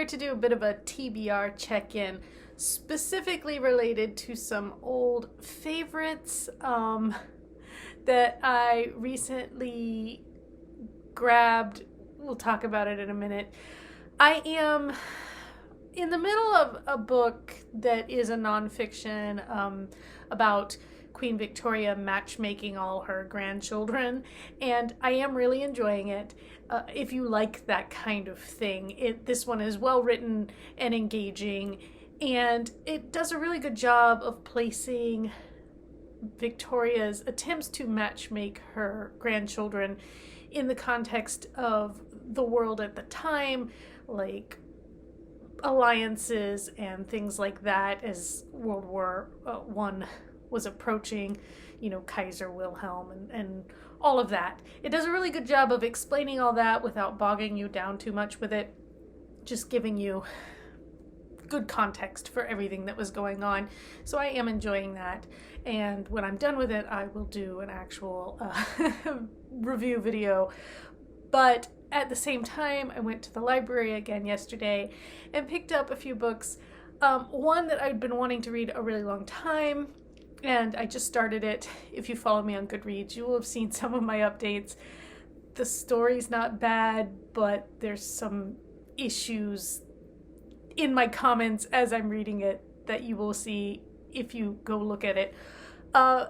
here to do a bit of a TBR check-in, specifically related to some old favorites that I recently grabbed. We'll talk about it in a minute. I am in the middle of a book that is a nonfiction about Queen Victoria matchmaking all her grandchildren, and I am really enjoying it. If you like that kind of thing, this one is well written and engaging, and it does a really good job of placing Victoria's attempts to matchmake her grandchildren in the context of the world at the time, like alliances and things like that, as World War I was approaching, Kaiser Wilhelm and all of that. It does a really good job of explaining all that without bogging you down too much with it, just giving you good context for everything that was going on. So I am enjoying that, and when I'm done with it, I will do an actual review video. But at the same time, I went to the library again yesterday and picked up a few books. One that I'd been wanting to read a really long time, and I just started it. If you follow me on Goodreads, you will have seen some of my updates. The story's not bad, but there's some issues in my comments as I'm reading it that you will see if you go look at it. I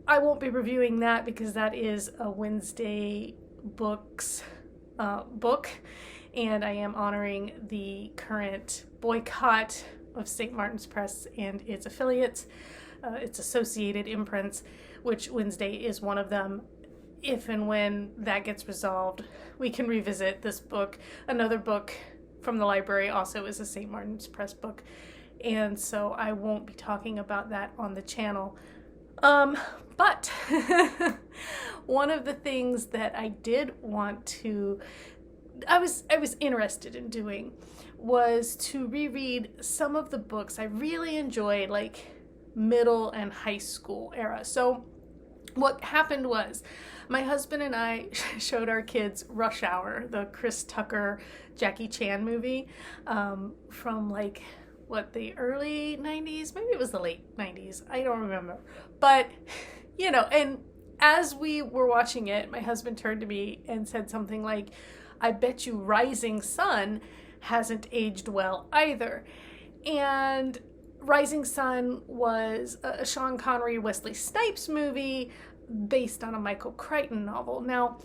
won't be reviewing that because that is a Wednesday Books book, and I am honoring the current boycott of St. Martin's Press and its affiliates, its associated imprints, which Wednesday is one of them. If and when that gets resolved, we can revisit this book. Another book from the library also is a St. Martin's Press book, and so I won't be talking about that on the channel. But one of the things that I did want to, I was interested in doing was to reread some of the books I really enjoyed, like middle and high school era. So what happened was my husband and I showed our kids Rush Hour, the Chris Tucker, Jackie Chan movie, from the early 90s? Maybe it was the late 90s. I don't remember. But, and as we were watching it, my husband turned to me and said something like, "I bet you Rising Sun hasn't aged well either." And Rising Sun was a Sean Connery, Wesley Snipes movie based on a Michael Crichton novel. Now,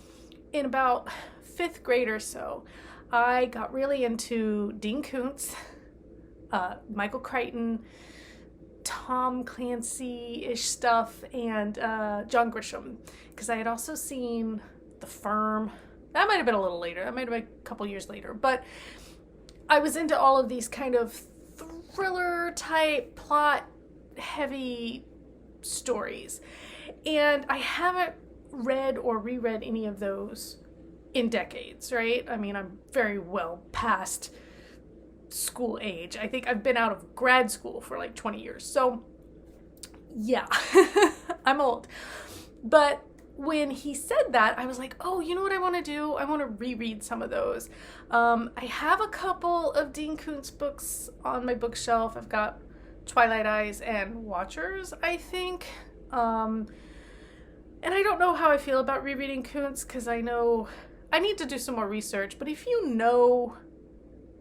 in about 5th grade or so, I got really into Dean Koontz, Michael Crichton, Tom Clancy-ish stuff, and John Grisham, because I had also seen The Firm. That might have been a little later. That might have been a couple years later. But I was into all of these kind of thriller-type, plot-heavy stories. And I haven't read or reread any of those in decades, right? I mean, I'm very well past school age. I think I've been out of grad school for like 20 years. So yeah, I'm old. But when he said that, I was like, oh, you know what I want to do? I want to reread some of those. I have a couple of Dean Koontz books on my bookshelf. I've got Twilight Eyes and Watchers, I think. And I don't know how I feel about rereading Koontz, because I know I need to do some more research. But if you know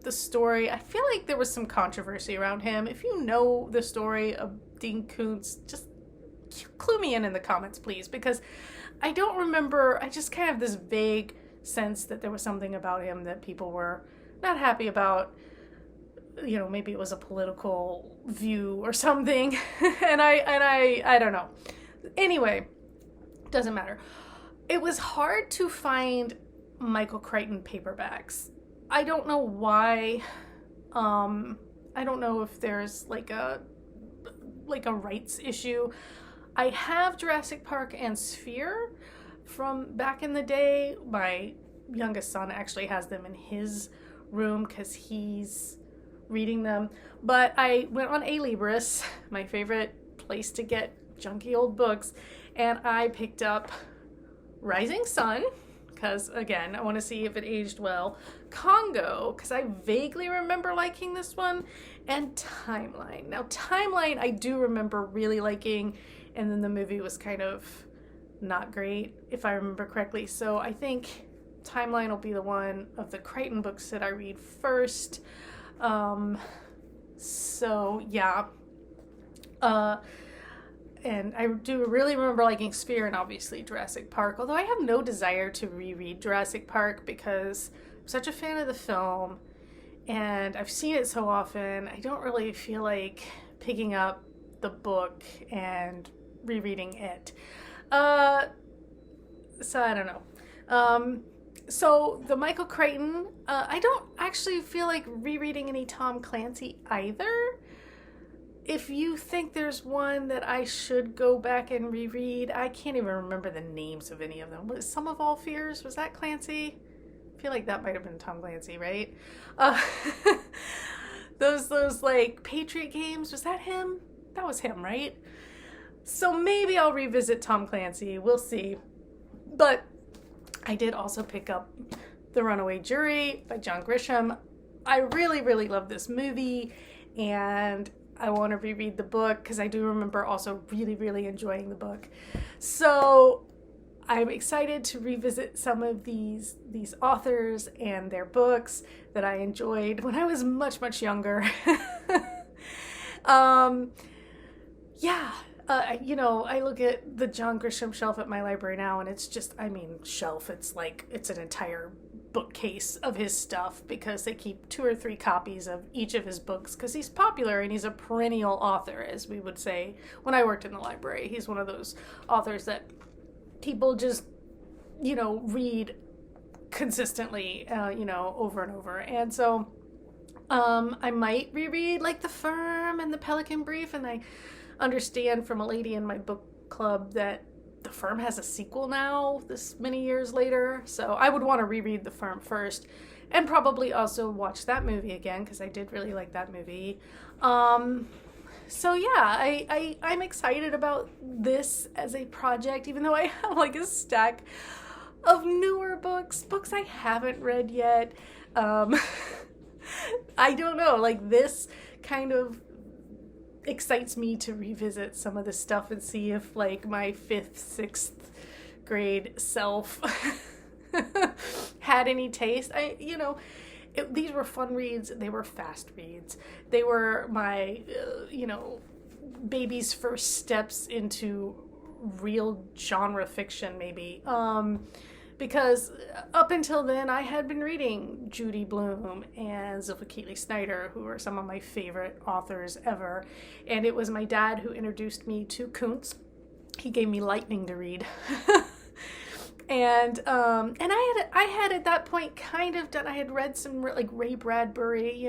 the story, I feel like there was some controversy around him. If you know the story of Dean Koontz, just clue me in the comments, please, because I don't remember. I just kind of have this vague sense that there was something about him that people were not happy about. Maybe it was a political view or something, and I don't know. Anyway, doesn't matter. It was hard to find Michael Crichton paperbacks. I don't know why. I don't know if there's like a rights issue. I have Jurassic Park and Sphere from back in the day. My youngest son actually has them in his room because he's reading them. But I went on A-Libris, my favorite place to get junky old books, and I picked up Rising Sun, because, again, I want to see if it aged well. Congo, because I vaguely remember liking this one. And Timeline. Now, Timeline I do remember really liking, and then the movie was kind of not great, if I remember correctly. So I think Timeline will be the one of the Crichton books that I read first. So, yeah. And I do really remember liking Sphere and obviously Jurassic Park, although I have no desire to reread Jurassic Park because I'm such a fan of the film and I've seen it so often. I don't really feel like picking up the book and rereading it. So I don't know. So the Michael Crichton, I don't actually feel like rereading any Tom Clancy either. If you think there's one that I should go back and reread, I can't even remember the names of any of them. Was Sum of All Fears? Was that Clancy? I feel like that might have been Tom Clancy, right? Those like Patriot games, was that him? That was him, right? So maybe I'll revisit Tom Clancy. We'll see. But I did also pick up The Runaway Jury by John Grisham. I really, really love this movie, and I want to reread the book because I do remember also really, really enjoying the book. So I'm excited to revisit some of these authors and their books that I enjoyed when I was much, much younger. I look at the John Grisham shelf at my library now, and it's just, shelf. It's like, it's an entire bookcase of his stuff because they keep 2 or 3 copies of each of his books because he's popular and he's a perennial author, as we would say when I worked in the library. He's one of those authors that people just, read consistently, over and over. And so I might reread like The Firm and The Pelican Brief, and I understand from a lady in my book club that The Firm has a sequel now, this many years later. So I would want to reread The Firm first and probably also watch that movie again because I did really like that movie. So yeah, I'm excited about this as a project, even though I have like a stack of newer books I haven't read yet. I don't know, like this kind of excites me to revisit some of this stuff and see if like my 5th, 6th grade self had any taste. These were fun reads. They were fast reads. They were my, baby's first steps into real genre fiction, maybe. Because up until then, I had been reading Judy Blume and Zilpha Keatley Snyder, who are some of my favorite authors ever. And it was my dad who introduced me to Koontz. He gave me Lightning to read. And I had at that point kind of done, I had read some like Ray Bradbury,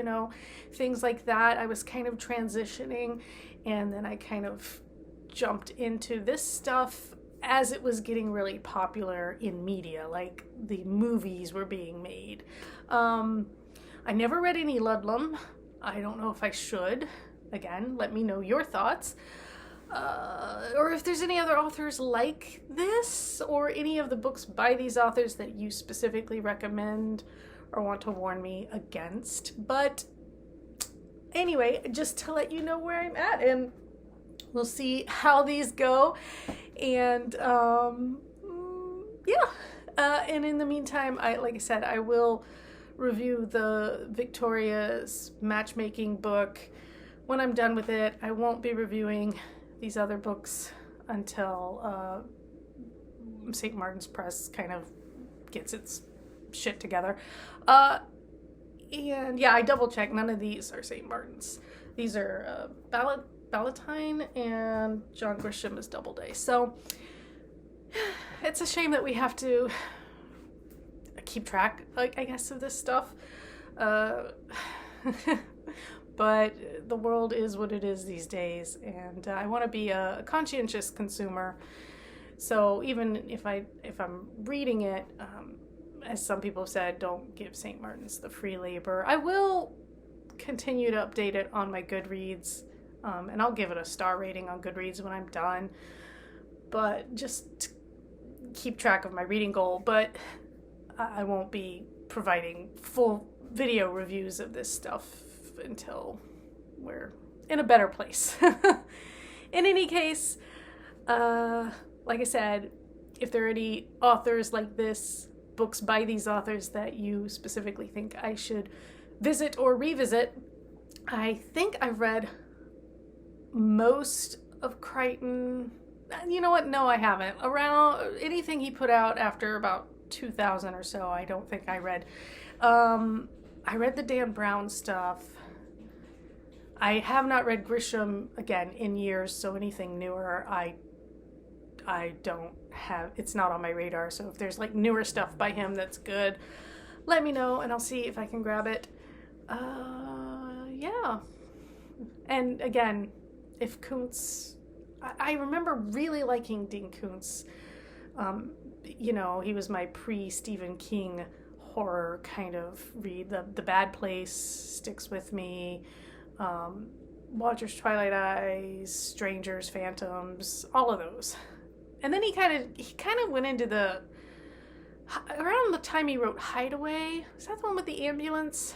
things like that. I was kind of transitioning, and then I kind of jumped into this stuff as it was getting really popular in media, like the movies were being made. I never read any Ludlum. I don't know if I should. Again, let me know your thoughts. Or if there's any other authors like this, or any of the books by these authors that you specifically recommend or want to warn me against. But anyway, just to let you know where I'm at, and we'll see how these go. And and in the meantime, like I said, I will review the Victoria's matchmaking book when I'm done with it. I won't be reviewing these other books until St. Martin's Press kind of gets its shit together. And yeah, I double checked. None of these are St. Martin's. These are Ballantine, and John Grisham is Doubleday. So it's a shame that we have to keep track, I guess, of this stuff. But the world is what it is these days, and I want to be a conscientious consumer. So even if I'm reading it, as some people have said, don't give St. Martin's the free labor. I will continue to update it on my Goodreads, and I'll give it a star rating on Goodreads when I'm done. But just keep track of my reading goal. But I won't be providing full video reviews of this stuff until we're in a better place. In any case, like I said, if there are any authors like this, books by these authors that you specifically think I should visit or revisit, I think I've read most of Crichton. You know what? No, I haven't. Around anything he put out after about 2000 or so, I don't think I read. I read the Dan Brown stuff. I have not read Grisham, again, in years, so anything newer, I don't have, it's not on my radar. So if there's like newer stuff by him that's good, let me know and I'll see if I can grab it. Yeah. And again, if Koontz, I remember really liking Dean Koontz. You know, he was my pre-Stephen King horror kind of read. The Bad Place sticks with me. Watcher's Twilight Eyes, Strangers, Phantoms, all of those. And then he kind of went into around the time he wrote Hideaway. Is that the one with the ambulance?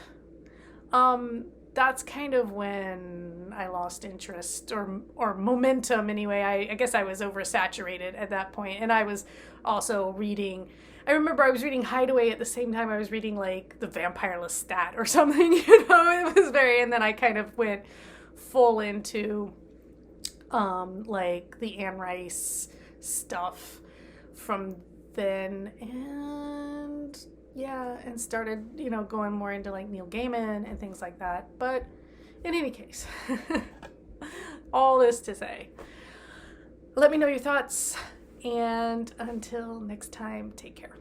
That's kind of when I lost interest or momentum anyway. I guess I was oversaturated at that point. And I was also reading, I remember I was reading Hideaway at the same time I was reading like The Vampire Lestat or something, you know, it was and then I kind of went full into like the Anne Rice stuff from then, and yeah, and started, you know, going more into like Neil Gaiman and things like that. But in any case, all this to say, let me know your thoughts, and until next time, take care.